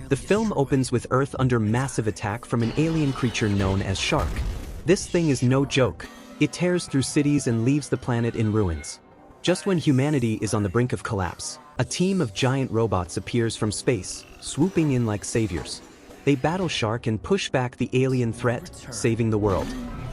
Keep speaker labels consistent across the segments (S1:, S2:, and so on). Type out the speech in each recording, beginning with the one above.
S1: The film opens with Earth under massive attack from an alien creature known as Shark. This thing is no joke. It tears through cities and leaves the planet in ruins. Just when humanity is on the brink of collapse, a team of giant robots appears from space, swooping in like saviors. They battle Shark and push back the alien threat, saving the world.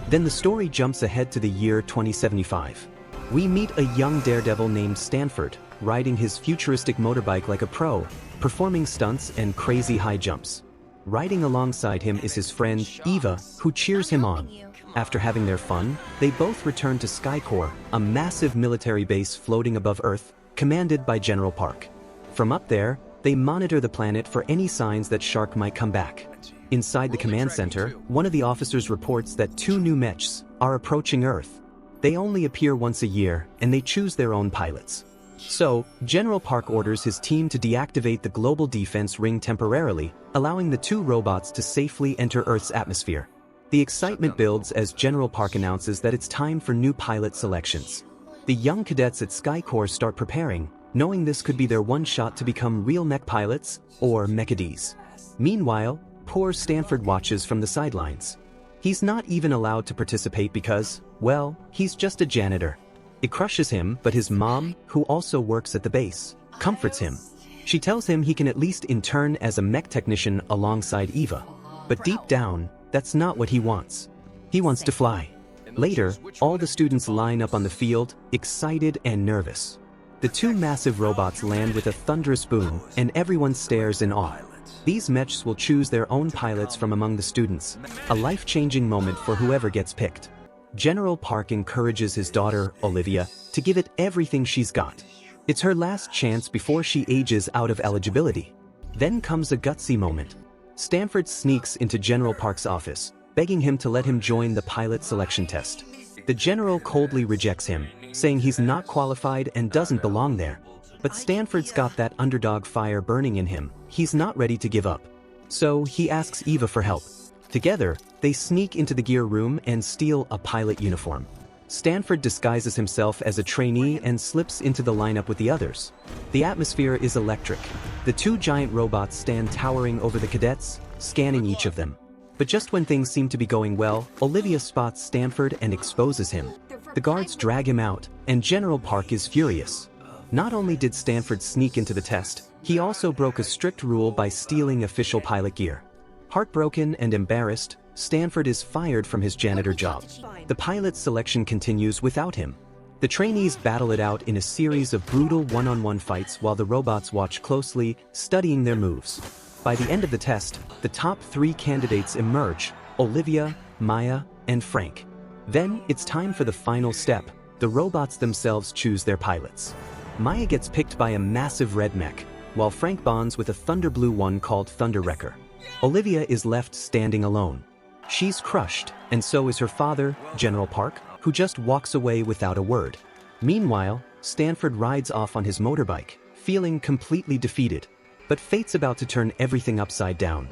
S1: Then the story jumps ahead to the year 2075. We meet a young daredevil named Stanford, riding his futuristic motorbike like a pro, performing stunts and crazy high jumps. Riding alongside him is his friend, Eva, who cheers him on. After having their fun, they both return to Skycore, a massive military base floating above Earth, commanded by General Park. From up there, they monitor the planet for any signs that Shark might come back. Inside the command center, one of the officers reports that 2 new mechs are approaching Earth. They only appear once a year, and they choose their own pilots. So, General Park orders his team to deactivate the global defense ring temporarily, allowing the 2 robots to safely enter Earth's atmosphere. The excitement builds as General Park announces that it's time for new pilot selections. The young cadets at Skycore start preparing, knowing this could be their one shot to become real mech pilots, or mechades. Meanwhile, poor Stanford watches from the sidelines. He's not even allowed to participate because, well, he's just a janitor. It crushes him, but his mom, who also works at the base, comforts him. She tells him he can at least intern as a mech technician alongside Eva. But deep down, that's not what he wants. He wants to fly. Later, all the students line up on the field, excited and nervous. The 2 massive robots land with a thunderous boom, and everyone stares in awe. These mechs will choose their own pilots from among the students, a life-changing moment for whoever gets picked. General Park encourages his daughter, Olivia, to give it everything she's got. It's her last chance before she ages out of eligibility. Then comes a gutsy moment. Stanford sneaks into General Park's office, begging him to let him join the pilot selection test. The general coldly rejects him, saying he's not qualified and doesn't belong there. But Stanford's got that underdog fire burning in him. He's not ready to give up. So he asks Eva for help. Together, they sneak into the gear room and steal a pilot uniform. Stanford disguises himself as a trainee and slips into the lineup with the others. The atmosphere is electric. The 2 giant robots stand towering over the cadets, scanning each of them. But just when things seem to be going well, Olivia spots Stanford and exposes him. The guards drag him out, and General Park is furious. Not only did Stanford sneak into the test, he also broke a strict rule by stealing official pilot gear. Heartbroken and embarrassed, Stanford is fired from his janitor job. The pilot selection continues without him. The trainees battle it out in a series of brutal one-on-one fights while the robots watch closely, studying their moves. By the end of the test, the top 3 candidates emerge: Olivia, Maya, and Frank. Then, it's time for the final step. The robots themselves choose their pilots. Maya gets picked by a massive red mech, while Frank bonds with a thunder blue one called Thunder Wrecker. Olivia is left standing alone. She's crushed, and so is her father, General Park, who just walks away without a word. Meanwhile, Stanford rides off on his motorbike, feeling completely defeated. But fate's about to turn everything upside down.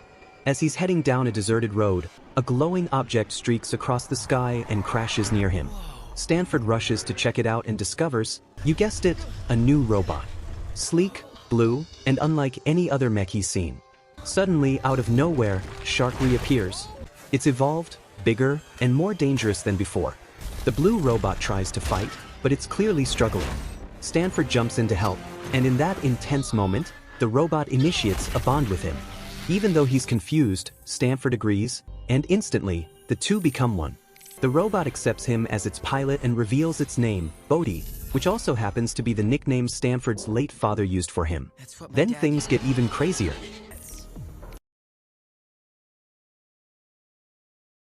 S1: As he's heading down a deserted road, a glowing object streaks across the sky and crashes near him. Stanford rushes to check it out and discovers, you guessed it, a new robot. Sleek, blue, and unlike any other mech he's seen. Suddenly, out of nowhere, Shark reappears. It's evolved, bigger, and more dangerous than before. The blue robot tries to fight, but it's clearly struggling. Stanford jumps in to help, and in that intense moment, the robot initiates a bond with him. Even though he's confused, Stanford agrees, and instantly, the 2 become one. The robot accepts him as its pilot and reveals its name, Bodhi, which also happens to be the nickname Stanford's late father used for him. Then things get even crazier.